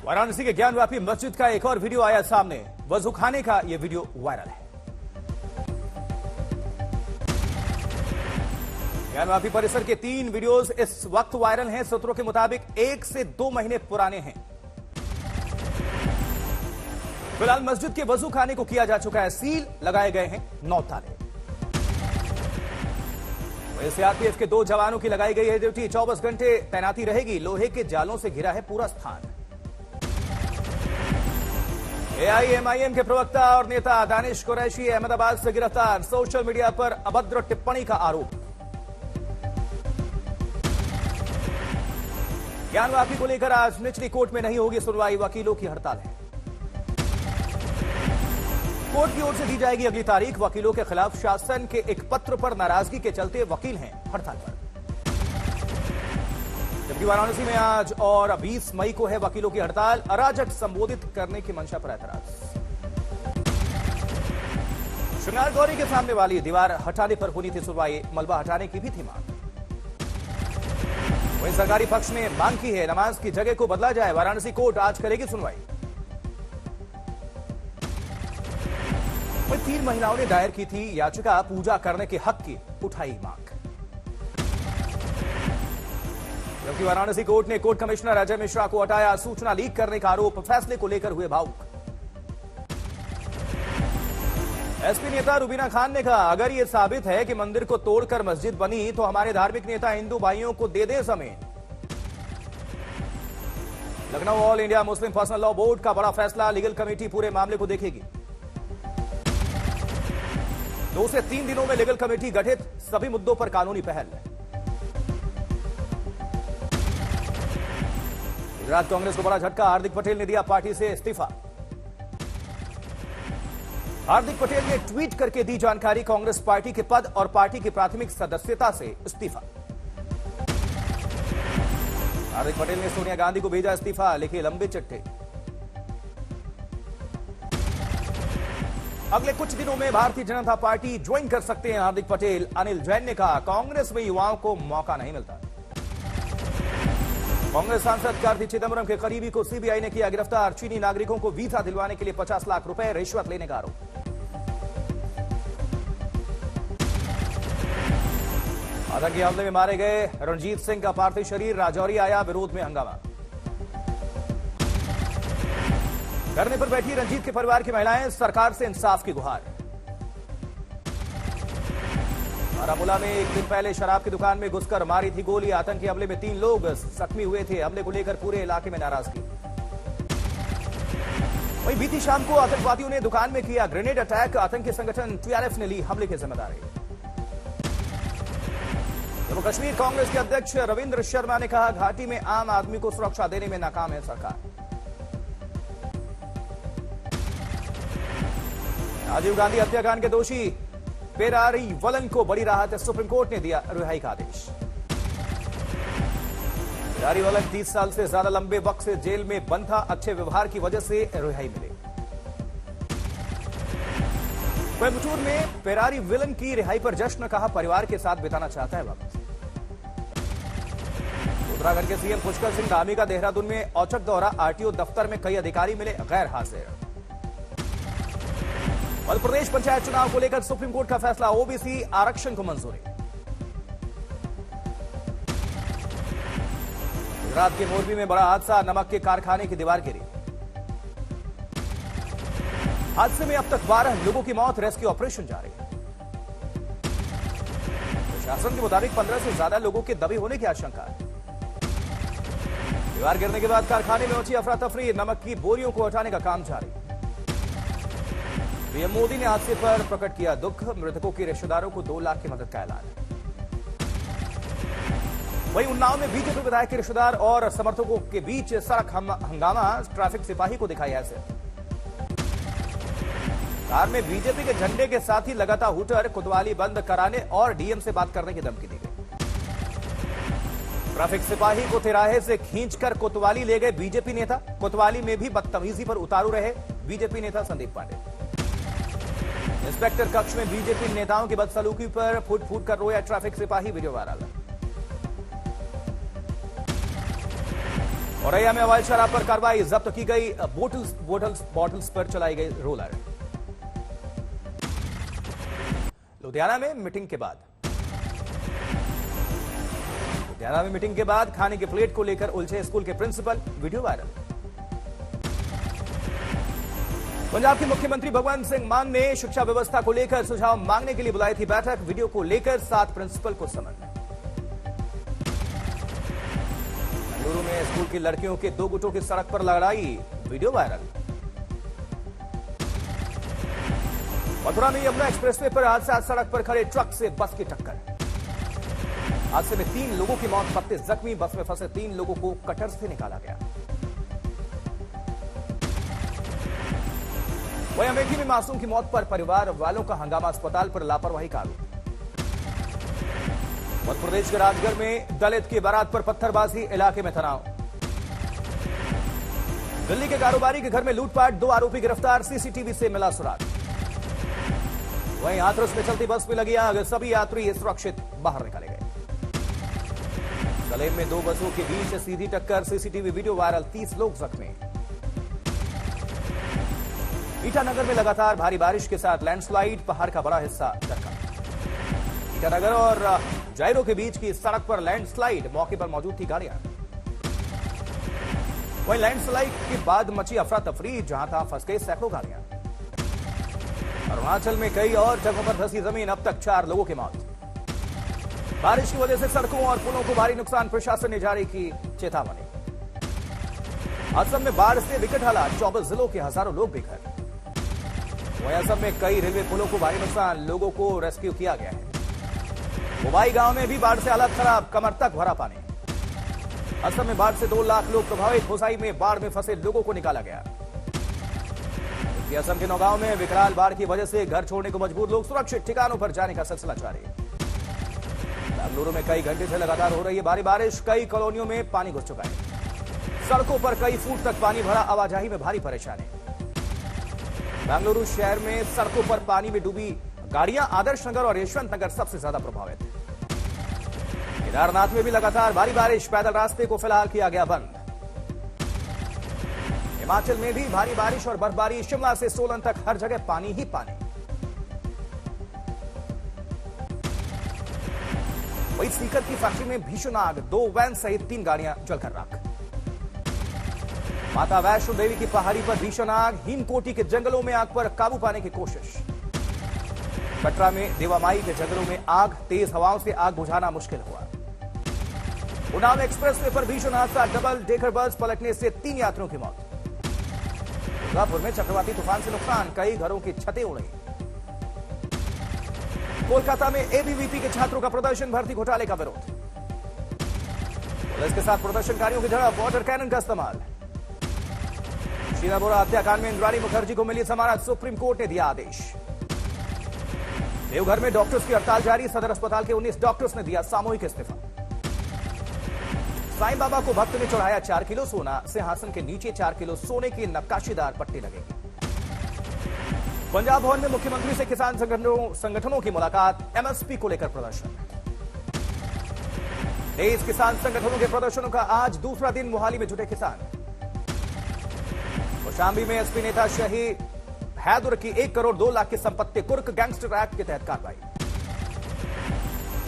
वाराणसी के ज्ञानव्यापी मस्जिद का एक और वीडियो आया सामने। वजू खाने का यह वीडियो वायरल है। ज्ञानव्यापी परिसर के 3 वीडियोस इस वक्त वायरल हैं। सूत्रों के मुताबिक 1 से 2 महीने पुराने हैं। फिलहाल मस्जिद के वजू खाने को किया जा चुका है सील, लगाए गए हैं 9 ताले। सीआरपीएफ के 2 जवानों की लगाई गई है ड्यूटी। 24 घंटे तैनाती रहेगी। लोहे के जालों से घिरा है पूरा स्थान। एआईएमआईएम के प्रवक्ता और नेता दानिश कुरैशी अहमदाबाद से गिरफ्तार। सोशल मीडिया पर अभद्र टिप्पणी का आरोप। ज्ञानव्यापी को लेकर आज निचली कोर्ट में नहीं होगी सुनवाई। वकीलों की हड़ताल है। कोर्ट की ओर से दी जाएगी अगली तारीख। वकीलों के खिलाफ शासन के एक पत्र पर नाराजगी के चलते वकील हैं हड़ताल पर। जबकि वाराणसी में आज और 20 मई को है वकीलों की हड़ताल। अराजक संबोधित करने की मंशा पर ऐतराज। श्रृंगार गौरी के सामने वाली दीवार हटाने पर होनी थी सुनवाई। मलबा हटाने की भी थी मांग। वहीं सरकारी पक्ष ने मांग की है नमाज की जगह को बदला जाए। वाराणसी कोर्ट आज करेगी सुनवाई। 3 महिलाओं ने दायर की थी याचिका। पूजा करने के हक की उठाई मांग। जबकि वाराणसी कोर्ट ने कोर्ट कमिश्नर अजय मिश्रा को हटाया। सूचना लीक करने का आरोप। फैसले को लेकर हुए भावुक। एसपी नेता रुबीना खान ने कहा, अगर यह साबित है कि मंदिर को तोड़कर मस्जिद बनी तो हमारे धार्मिक नेता हिंदू भाइयों को दे दे जमीन। Lucknow all India Muslim personal law board का बड़ा फैसला। लीगल कमेटी पूरे मामले को देखेगी। 2 से 3 दिनों में लीगल कमेटी गठित। सभी मुद्दों पर कानूनी पहल। गुजरात कांग्रेस को बड़ा झटका। हार्दिक पटेल ने दिया पार्टी से इस्तीफा। हार्दिक पटेल ने ट्वीट करके दी जानकारी। कांग्रेस पार्टी के पद और पार्टी की प्राथमिक सदस्यता से इस्तीफा। हार्दिक पटेल ने सोनिया गांधी को भेजा इस्तीफा। लिखे लंबे चिट्ठे। अगले कुछ दिनों में भारतीय जनता पार्टी ज्वाइन कर सकते हैं हार्दिक पटेल। अनिल जैन ने कहा, कांग्रेस में युवाओं को मौका नहीं मिलता। कांग्रेस सांसद कार्ति चिदंबरम के करीबी को सीबीआई ने किया गिरफ्तार। चीनी नागरिकों को वीजा दिलवाने के लिए 50 लाख रुपए रिश्वत लेने का आरोप। आतंकी हमले में मारे गए रणजीत सिंह का पार्थिव शरीर राजौरी आया। विरोध में हंगामा। धरने पर बैठी रंजीत के परिवार की महिलाएं सरकार से इंसाफ की गुहार। बारामूला में 1 दिन पहले शराब की दुकान में घुसकर मारी थी गोली। आतंकी हमले में 3 लोग जख्मी हुए थे। हमले को लेकर पूरे इलाके में नाराजगी। वहीं बीती शाम को आतंकवादियों ने दुकान में किया ग्रेनेड अटैक। आतंकी संगठन टीआरएफ ने ली हमले की जिम्मेदारी। जम्मू कश्मीर कांग्रेस के अध्यक्ष रविंद्र शर्मा ने कहा, घाटी में आम आदमी को सुरक्षा देने में नाकाम है सरकार। राजीव गांधी हत्याकांड के दोषी पेरारी वलन को बड़ी राहत। सुप्रीम कोर्ट ने दिया रिहाई का आदेश। पेरारी वलन 30 साल से ज्यादा लंबे वक्त से जेल में बंद था। अच्छे व्यवहार की वजह से रिहाई मिली। कोयम्बटूर में पेरारी विलन की रिहाई पर जश्न। कहा, परिवार के साथ बिताना चाहता है वक्त। उत्तराखंड के सीएम पुष्कर सिंह धामी का देहरादून में औचक दौरा। आरटीओ दफ्तर में कई अधिकारी मिले गैर हाजिर। मध्य प्रदेश पंचायत चुनाव को लेकर सुप्रीम कोर्ट का फैसला। ओबीसी आरक्षण को मंजूरी। गुजरात के मोरबी में बड़ा हादसा। नमक के कारखाने की दीवार गिरी। हादसे में अब तक 12 लोगों की मौत। रेस्क्यू ऑपरेशन जारी। प्रशासन के मुताबिक 15 से ज्यादा लोगों के दबे होने की आशंका है। दीवार गिरने के बाद कारखाने में मची अफरा तफरी। नमक की बोरियों को हटाने का काम जारी। पीएम मोदी ने हादसे पर प्रकट किया दुख। मृतकों के रिश्तेदारों को 2 लाख की मदद का ऐलान। वहीं उन्नाव में बीजेपी विधायक के रिश्तेदार और समर्थकों के बीच सड़क हंगामा। ट्रैफिक सिपाही को दिखाई ऐसे। कार में बीजेपी के झंडे के साथ ही लगातार हूटर। कोतवाली बंद कराने और डीएम से बात करने की धमकी दी गई। ट्रैफिक सिपाही को तिराहे से खींचकर कोतवाली ले गए बीजेपी नेता। कोतवाली में भी बदतमीजी पर उतारू रहे बीजेपी नेता संदीप पांडे। इंस्पेक्टर कक्ष में बीजेपी नेताओं की बदसलूकी पर फूट फूट कर रोया ट्रैफिक सिपाही। Video viral. औरैया में अवैध शराब पर कार्रवाई, जब्त की गई बॉटल्स पर चलाई गई रोलर। लुधियाना में मीटिंग के बाद खाने के प्लेट को लेकर उलझे स्कूल के प्रिंसिपल, वीडियो वायरल। पंजाब के मुख्यमंत्री भगवंत सिंह मान ने शिक्षा व्यवस्था को लेकर सुझाव मांगने के लिए बुलाई थी बैठक, वीडियो को लेकर 7 प्रिंसिपल को समन। बेंगलुरु में स्कूल की लड़कियों के 2 गुटों की सड़क पर लड़ाई, वीडियो वायरल। मथुरा में यमुना एक्सप्रेसवे पर हादसा, सड़क पर खड़े ट्रक से बस की टक्कर। हादसे में 3 लोगों की मौत, 32 जख्मी, बस में फंसे 3 लोगों को कटर से निकाला गया। वहीं अमेठी में मासूम की मौत पर परिवार वालों का हंगामा, अस्पताल पर लापरवाही का आरोप। मध्य प्रदेश के राजगढ़ में दलित की बारात पर पत्थरबाजी, इलाके में तनाव। दिल्ली के कारोबारी के घर में लूटपाट, 2 आरोपी गिरफ्तार, सीसीटीवी से मिला सुराग। वहीं हाथरस में चलती बस में लगी आग, सभी यात्री सुरक्षित बाहर निकाले गए। सलेम में 2 बसों के बीच सीधी टक्कर, सीसीटीवी वीडियो वायरल, 30 लोग जख्मी। ईटानगर में लगातार भारी बारिश के साथ लैंडस्लाइड, पहाड़ का बड़ा हिस्सा दरका। ईटानगर और जायरो के बीच की सड़क पर लैंडस्लाइड, मौके पर मौजूद थी गाड़ियां। वहीं लैंडस्लाइड के बाद मची अफरा तफरी, जहां तहां फंस गई सैकड़ों गाड़ियां। अरुणाचल में कई और जगहों पर धंसी जमीन, अब तक 4 लोगों की मौत। बारिश की वजह से सड़कों और पुलों को भारी नुकसान, प्रशासन ने जारी की चेतावनी। असम में बाढ़ से विकट हालात, 24 जिलों के हजारों लोग बेघर। वहीं असम में कई रेलवे पुलों को भारी नुकसान, लोगों को रेस्क्यू किया गया है। मुंबई गांव में भी बाढ़ से हालत खराब, कमर तक भरा पानी। असम में बाढ़ से 2 लाख लोग प्रभावित, होसाई में बाढ़ में फंसे लोगों को निकाला गया। असम के नौगांव में विकराल बाढ़ की वजह से घर छोड़ने को मजबूर लोग, सुरक्षित ठिकानों पर जाने का सिलसिला जारी। बेंगलुरु में कई घंटे से लगातार हो रही है भारी बारिश, कई कॉलोनियों में पानी घुस चुका है। सड़कों पर कई फुट तक पानी भरा, आवाजाही में भारी परेशानी। बेंगलुरु शहर में सड़कों पर पानी में डूबी गाड़ियां, आदर्श नगर और यशवंत नगर सबसे ज्यादा प्रभावित। केदारनाथ में भी लगातार भारी बारिश, पैदल रास्ते को फिलहाल किया गया बंद। हिमाचल में भी भारी बारिश और बर्फबारी, शिमला से सोलन तक हर जगह पानी ही पानी। वहीं सीकर की फैक्ट्री में भीषण आग, 2 वैन सहित 3 गाड़ियां जलकर राख। माता वैष्णो देवी की पहाड़ी पर भीषण आग, हिमकोटी के जंगलों में आग पर काबू पाने की कोशिश। कटरा में देवामाई के जंगलों में आग, तेज हवाओं से आग बुझाना मुश्किल हुआ। उन्नाव एक्सप्रेसवे पर भीषण हादसा, डबल डेकर बस पलटने से 3 यात्रियों की मौत। दुर्गापुर में चक्रवाती तूफान से नुकसान, कई घरों की छतें उड़ी। कोलकाता में एबीवीपी के छात्रों का प्रदर्शन, भर्ती घोटाले का विरोध। पुलिस के साथ प्रदर्शनकारियों की झड़प, वाटर कैनन का इस्तेमाल। शीला बोरा हत्याकांड में इंद्राणी मुखर्जी को मिली जमानत, सुप्रीम कोर्ट ने दिया आदेश। देवघर में डॉक्टर्स की हड़ताल जारी, सदर अस्पताल के 19 डॉक्टर्स ने दिया सामूहिक इस्तीफा। साईं बाबा को भक्त ने चढ़ाया 4 किलो सोना, सिंहासन के नीचे 4 किलो सोने की नक्काशीदार पट्टी लगेगी। पंजाब भवन में मुख्यमंत्री से किसान संगठनों की मुलाकात, एमएसपी को लेकर प्रदर्शन। 23 किसान संगठनों के प्रदर्शनों का आज दूसरा दिन, मोहाली में जुटे किसान। कौशाम्बी में एसपी नेता शहीद हैदर की 1 करोड़ 2 लाख की संपत्ति कुर्क, गैंगस्टर एक्ट के तहत कार्रवाई।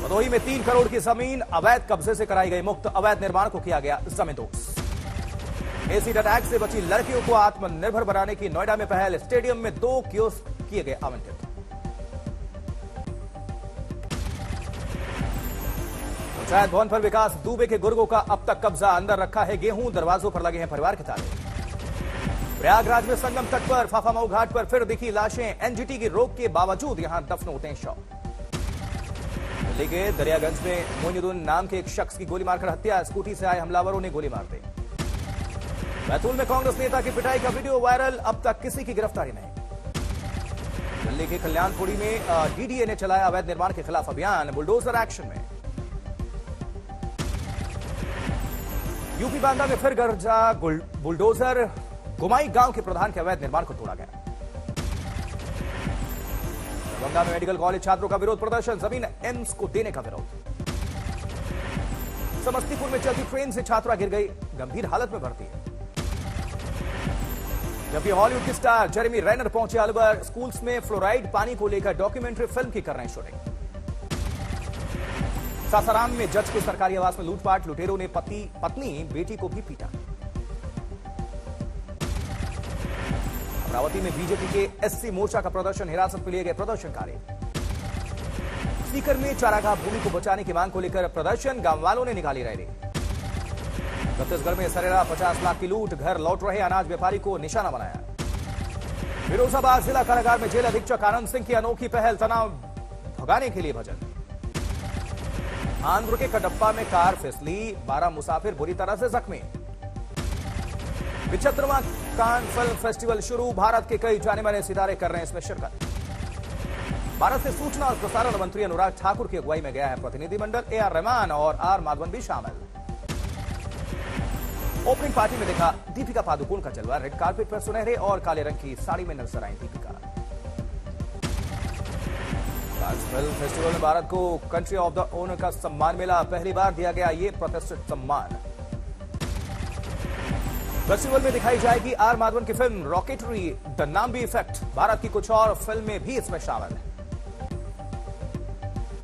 भदोही में 3 करोड़ की जमीन अवैध कब्जे से कराई गई मुक्त, अवैध निर्माण को किया गया जमींदोज। एसिड अटैक से बची लड़कियों को आत्मनिर्भर बनाने की नोएडा में पहल, स्टेडियम में 2 कियोस्क किए गए आवंटित। पंचायत भवन पर विकास दुबे के गुर्गों का अब तक कब्जा, अंदर रखा है गेहूं, दरवाजों पर लगे हैं परिवार के ताले। प्रयागराज में संगम तट पर फाफामऊ घाट पर फिर दिखी लाशें, एनजीटी की रोक के बावजूद यहां दफन होते हैं शव। दिल्ली के दरियागंज में मोइनुद्दीन नाम के एक शख्स की गोली मारकर हत्या, स्कूटी से आए हमलावरों ने गोली मार दी। बैतूल में कांग्रेस नेता की पिटाई का वीडियो वायरल, अब तक किसी की गिरफ्तारी नहीं। दिल्ली के कल्याणपुरी में डीडीए ने चलाया अवैध निर्माण के खिलाफ अभियान, बुलडोजर एक्शन में। यूपी बांदा में फिर गरजा बुलडोजर, गुमाई गांव के प्रधान के अवैध निर्माण को तोड़ा गया। दरभंगा में मेडिकल कॉलेज छात्रों का विरोध प्रदर्शन, जमीन एम्स को देने का विरोध। समस्तीपुर में चलती ट्रेन से छात्रा गिर गई, गंभीर हालत में भर्ती है। जबकि हॉलीवुड की स्टार जेरेमी रेनर पहुंचे अलवर, स्कूल्स में फ्लोराइड पानी को लेकर डॉक्यूमेंट्री फिल्म की कर रहे हैं शूटिंग। सासाराम में जज के सरकारी आवास में लूटपाट, लुटेरों ने पत्नी बेटी को भी पीटा। अमरावती में बीजेपी के एससी मोर्चा का प्रदर्शन, हिरासत में लिए गए प्रदर्शनकारी। सीकर में चारागाह भूमि को बचाने की मांग को लेकर प्रदर्शन, गांव वालों ने निकाली रैली। छत्तीसगढ़ में सरेरा 50 लाख की लूट, घर लौट रहे अनाज व्यापारी को निशाना बनाया। फिरोजाबाद जिला कारागार में जेल अधीक्षक आनंद सिंह की अनोखी पहल, तनाव भगाने के लिए भजन। आंध्र के कडप्पा में कार फिसली, 12 मुसाफिर बुरी तरह से जख्मी। 75वां कान फिल्म फेस्टिवल शुरू, भारत के कई जाने माने सितारे कर रहे हैं इसमें शिरकत। भारत से सूचना और प्रसारण मंत्री अनुराग ठाकुर की अगुवाई में गया है प्रतिनिधिमंडल, ए.आर. रहमान और आर माधवन भी शामिल। ओपनिंग पार्टी में देखा दीपिका पादुकोण का जलवा, रेड कार्पेट पर सुनहरे और काले रंग की साड़ी में नजर आई दीपिका। फिल्म फेस्टिवल में भारत को कंट्री ऑफ द ओनर का सम्मान मिला, पहली बार दिया गया ये प्रतिष्ठित सम्मान। फेस्टिवल में दिखाई जाएगी आर माधवन की film rocketry the Nambi effect, Bharat की कुछ और फिल्में भी इसमें शामिल है।